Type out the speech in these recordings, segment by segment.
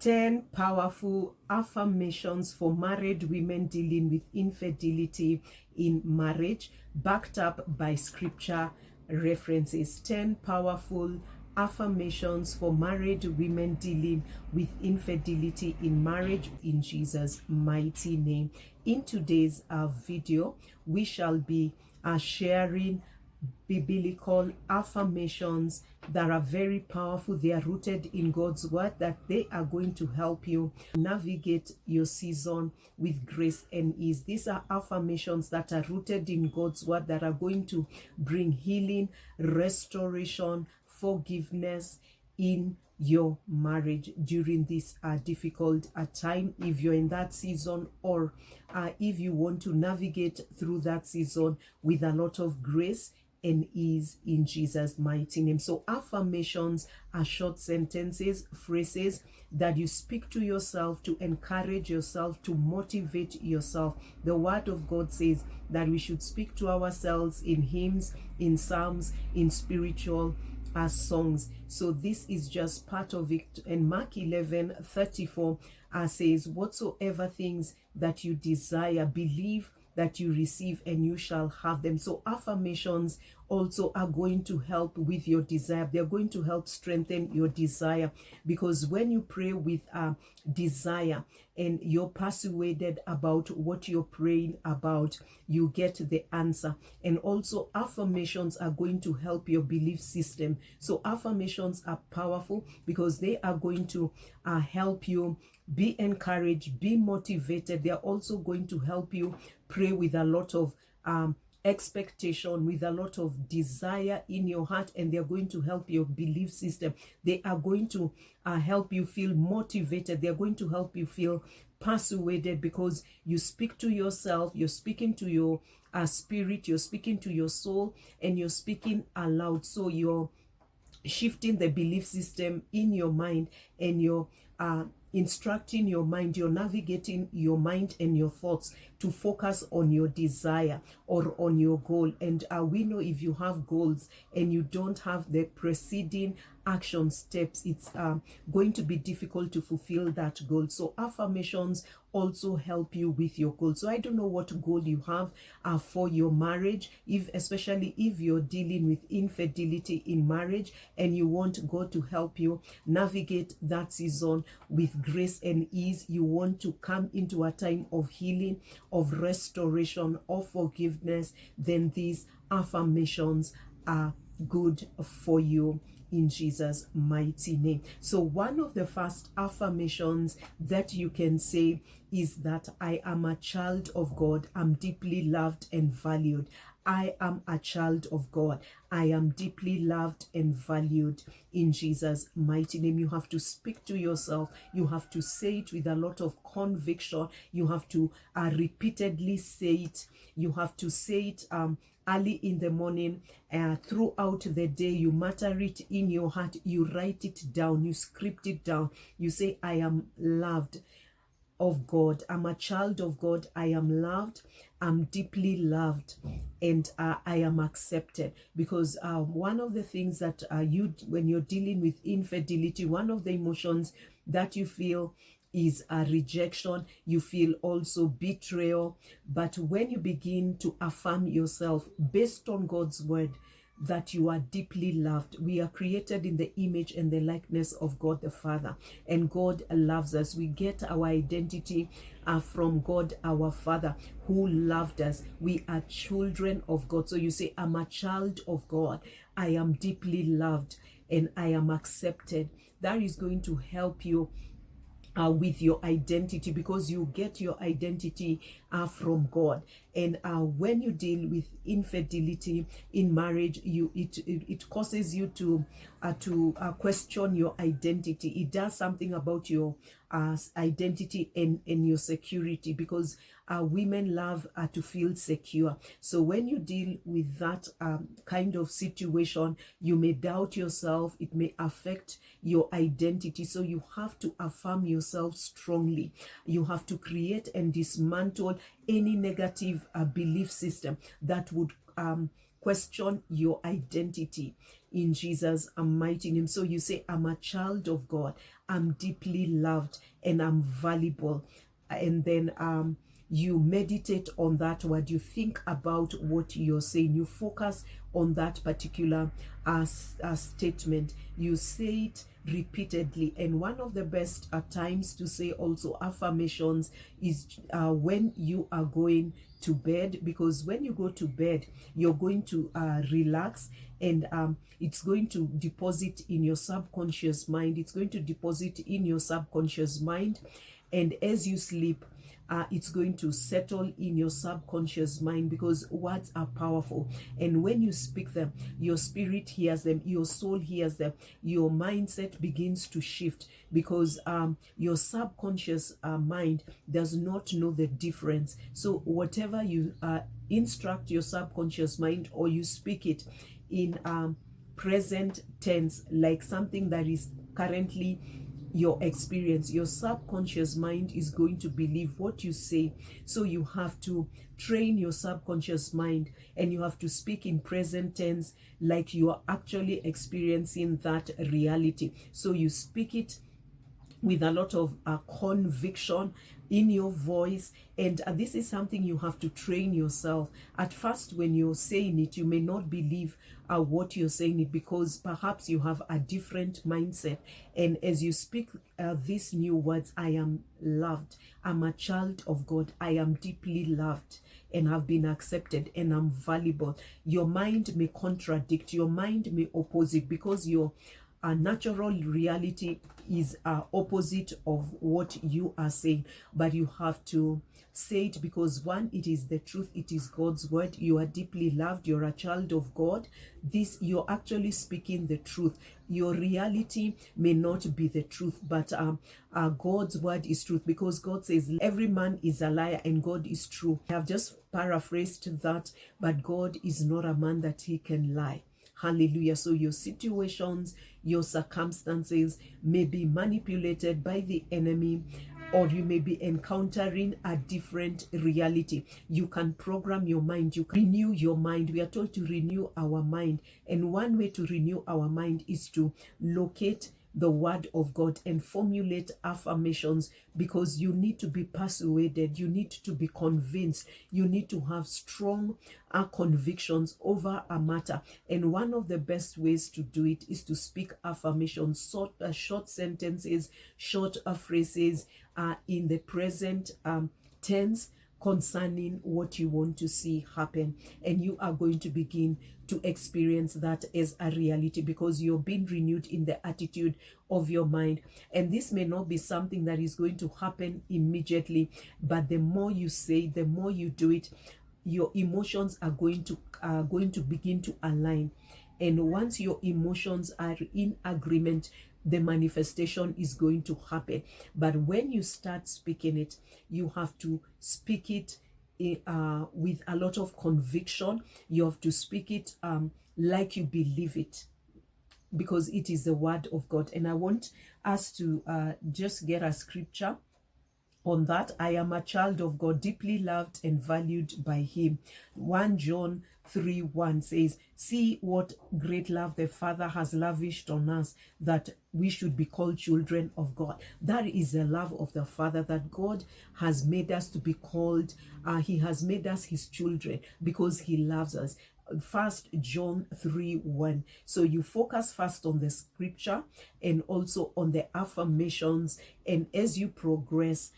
10 powerful affirmations for married women dealing with infidelity in marriage, backed up by scripture references. 10 powerful affirmations for married women dealing with infidelity in marriage, in Jesus' mighty name. In today's video, we shall be sharing biblical affirmations that are very powerful. They are rooted in God's word, that they are going to help you navigate your season with grace and ease. These are affirmations that are rooted in God's word, that are going to bring healing, restoration, forgiveness in your marriage during this difficult time, if you're in that season, or if you want to navigate through that season with a lot of grace and ease, in Jesus' mighty name. So affirmations are short sentences, phrases that you speak to yourself to encourage yourself, to motivate yourself. The word of God says that we should speak to ourselves in hymns, in psalms, in spiritual songs. So this is just part of it. And Mark 11:34 says, whatsoever things that you desire, believe that you receive, and you shall have them. So affirmations also are going to help with your desire. They're going to help strengthen your desire, because when you pray with a desire and you're persuaded about what you're praying about, you get the answer. And also affirmations are going to help your belief system. So affirmations are powerful because they are going to help you be encouraged, be motivated. They are also going to help you pray with a lot of expectation, with a lot of desire in your heart, and they're going to help your belief system. They are going to help you feel motivated. They're going to help you feel persuaded, because you speak to yourself, you're speaking to your spirit, you're speaking to your soul, and you're speaking aloud. So you're shifting the belief system in your mind, and you're instructing your mind, you're navigating your mind and your thoughts to focus on your desire or on your goal. And we know if you have goals and you don't have the preceding action steps, it's going to be difficult to fulfill that goal. So affirmations also help you with your goal. So I don't know what goal you have for your marriage, especially if you're dealing with infidelity in marriage and you want God to help you navigate that season with grace and ease. You want to come into a time of healing, of restoration, of forgiveness. Then these affirmations are good for you, in Jesus' mighty name. So one of the first affirmations that you can say is that I am a child of God. I'm deeply loved and valued. I am a child of God. I am deeply loved and valued, in Jesus' mighty name. You have to speak to yourself. You have to say it with a lot of conviction. You have to repeatedly say it. You have to say it early in the morning, throughout the day. You mutter it in your heart. You write it down. You script it down. You say, I am loved of God. I'm a child of God. I am loved. I'm deeply loved, and I am accepted. Because one of the things that when you're dealing with infidelity, one of the emotions that you feel is a rejection. You feel also betrayal. But when you begin to affirm yourself based on God's word, that you are deeply loved. We are created in the image and the likeness of God the Father, and God loves us. We get our identity from God our Father, who loved us. We are children of God. So you say, I'm a child of God. I am deeply loved and I am accepted. That is going to help you with your identity, because you get your identity from God. And when you deal with infidelity in marriage, it causes you to question your identity. It does something about your identity and your security, because women love to feel secure. So when you deal with that kind of situation, you may doubt yourself. It may affect your identity. So you have to affirm yourself strongly. You have to create and dismantle any negative belief system that would question your identity, in Jesus' mighty name. So you say, I'm a child of God. I'm deeply loved and I'm valuable. And then you meditate on that word, you think about what you're saying, you focus on that particular statement, you say it repeatedly. And one of the best times to say also affirmations is when you are going to bed, because when you go to bed, you're going to relax, and it's going to deposit in your subconscious mind. It's going to deposit in your subconscious mind, and as you sleep, it's going to settle in your subconscious mind, because words are powerful. And when you speak them, your spirit hears them, your soul hears them, your mindset begins to shift, because your subconscious mind does not know the difference. So whatever you instruct your subconscious mind, or you speak it in present tense, like something that is currently your experience, your subconscious mind is going to believe what you say. So you have to train your subconscious mind, and you have to speak in present tense like you are actually experiencing that reality. So you speak it with a lot of conviction in your voice. And this is something you have to train yourself. At first, when you're saying it, you may not believe what you're saying it, because perhaps you have a different mindset. And as you speak these new words, I am loved, I'm a child of God, I am deeply loved and have been accepted, and I'm valuable, your mind may contradict, your mind may oppose it, because your natural reality is opposite of what you are saying. But you have to say it, because one, it is the truth, it is God's word. You are deeply loved, you're a child of God. This, you're actually speaking the truth. Your reality may not be the truth, but God's word is truth, because God says every man is a liar and God is true. I have just paraphrased that, but God is not a man that he can lie. Hallelujah. So your situations, your circumstances may be manipulated by the enemy, or you may be encountering a different reality. You can program your mind, you can renew your mind. We are told to renew our mind, and one way to renew our mind is to locate the word of God and formulate affirmations, because you need to be persuaded, you need to be convinced, you need to have strong convictions over a matter. And one of the best ways to do it is to speak affirmations, short sentences, short phrases in the present tense concerning what you want to see happen. And you are going to begin to experience that as a reality, because you're being renewed in the attitude of your mind. And this may not be something that is going to happen immediately, but the more you say, the more you do it, your emotions are going to begin to align. And once your emotions are in agreement, the manifestation is going to happen. But when you start speaking it, you have to speak it with a lot of conviction. You have to speak it like you believe it, because it is the word of God. And I want us to just get a scripture on that. I am a child of God, deeply loved and valued by him. 1 John 3:1 says, see what great love the Father has lavished on us, that we should be called children of God. That is the love of the Father, that God has made us to be called. He has made us his children because he loves us. 1 John 3:1. So you focus first on the scripture and also on the affirmations, and as you progress,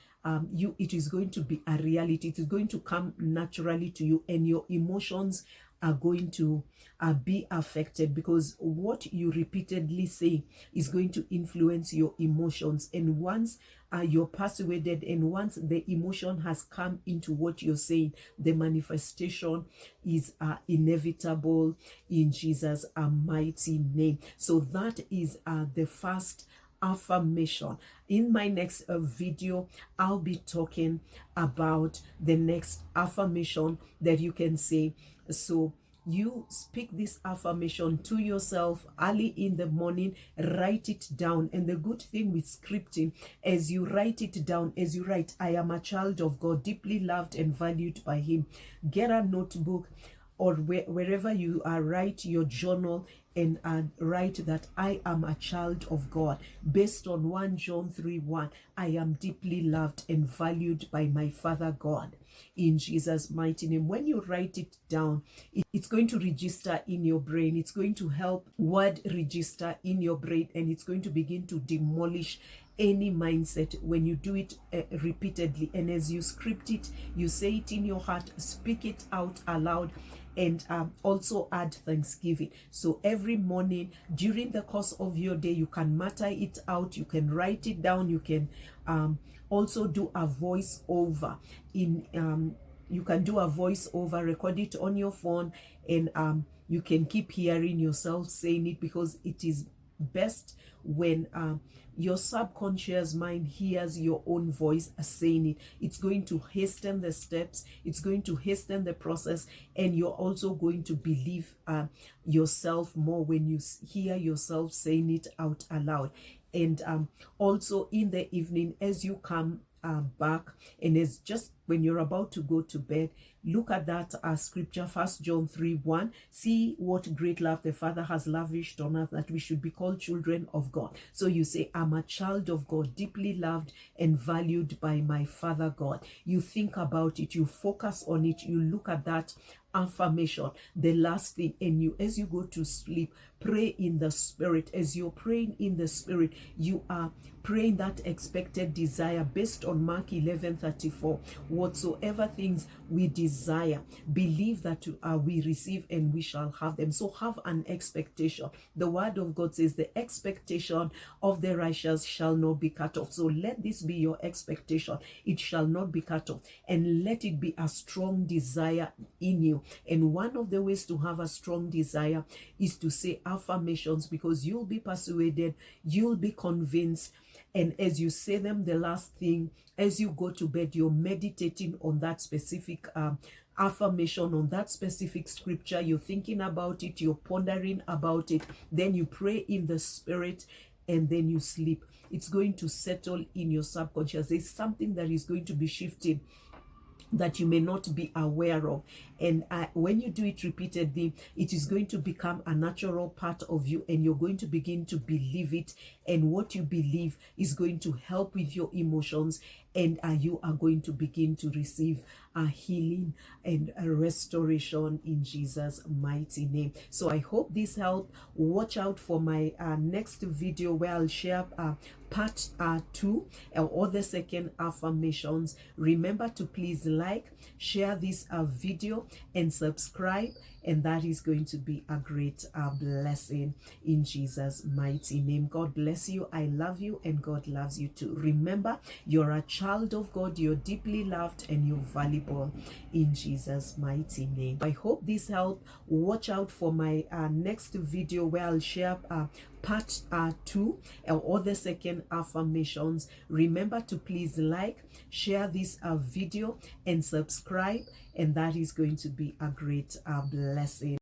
it is going to be a reality. It is going to come naturally to you, and your emotions are going to be affected, because what you repeatedly say is going to influence your emotions. And once you're persuaded, and once the emotion has come into what you're saying, the manifestation is inevitable in Jesus' mighty name. So that is the first affirmation. In my next video, I'll be talking about the next affirmation that you can say. So you speak this affirmation to yourself early in the morning, write it down. And the good thing with scripting, as you write it down, as you write, I am a child of God, deeply loved and valued by him, get a notebook, or wherever you are, write your journal and write that I am a child of God. Based on 1 John 3:1, I am deeply loved and valued by my Father God. In Jesus' mighty name. When you write it down, it's going to register in your brain. It's going to help word register in your brain, and it's going to begin to demolish any mindset when you do it repeatedly. And as you script it, you say it in your heart, speak it out aloud, and also add thanksgiving. So every morning during the course of your day, you can matter it out, you can write it down, you can also do a voice over in you can do a voice over, record it on your phone, and you can keep hearing yourself saying it, because it is best when your subconscious mind hears your own voice saying it. It's going to hasten the steps, it's going to hasten the process, and you're also going to believe yourself more when you hear yourself saying it out aloud. And also in the evening, as you come back, and it's just when you're about to go to bed, look at that scripture, 1 John 3:1. See what great love the Father has lavished on us, that we should be called children of God. So you say, I'm a child of God, deeply loved and valued by my Father God. You think about it, you focus on it, you look at that affirmation, the last thing, and you, as you go to sleep, pray in the Spirit. As you're praying in the Spirit, you are praying that expected desire based on Mark 11:34. Whatsoever things we desire, believe that we receive, and we shall have them. So have an expectation. The word of God says the expectation of the righteous shall not be cut off. So let this be your expectation. It shall not be cut off, and let it be a strong desire in you. And one of the ways to have a strong desire is to say affirmations, because you'll be persuaded, you'll be convinced. And as you say them, the last thing, as you go to bed, you're meditating on that specific affirmation, on that specific scripture. You're thinking about it, you're pondering about it. Then you pray in the Spirit, and then you sleep. It's going to settle in your subconscious. There's something that is going to be shifted that you may not be aware of. And when you do it repeatedly, it is going to become a natural part of you, and you're going to begin to believe it. And what you believe is going to help with your emotions, and you are going to begin to receive a healing and a restoration in Jesus' mighty name. So I hope this helped. Watch out for my next video, where I'll share part 2 or the second affirmations. Remember to please like, share this video, and subscribe, and that is going to be a great blessing in Jesus' mighty name. God bless you. I love you, and God loves you too. Remember, you're a child of God, you're deeply loved, and you're valuable in Jesus' mighty name. I hope this helped. Watch out for my next video, where I'll share part 2 or the second affirmations. Remember to please like, share this video, and subscribe, and that is going to be a great blessing.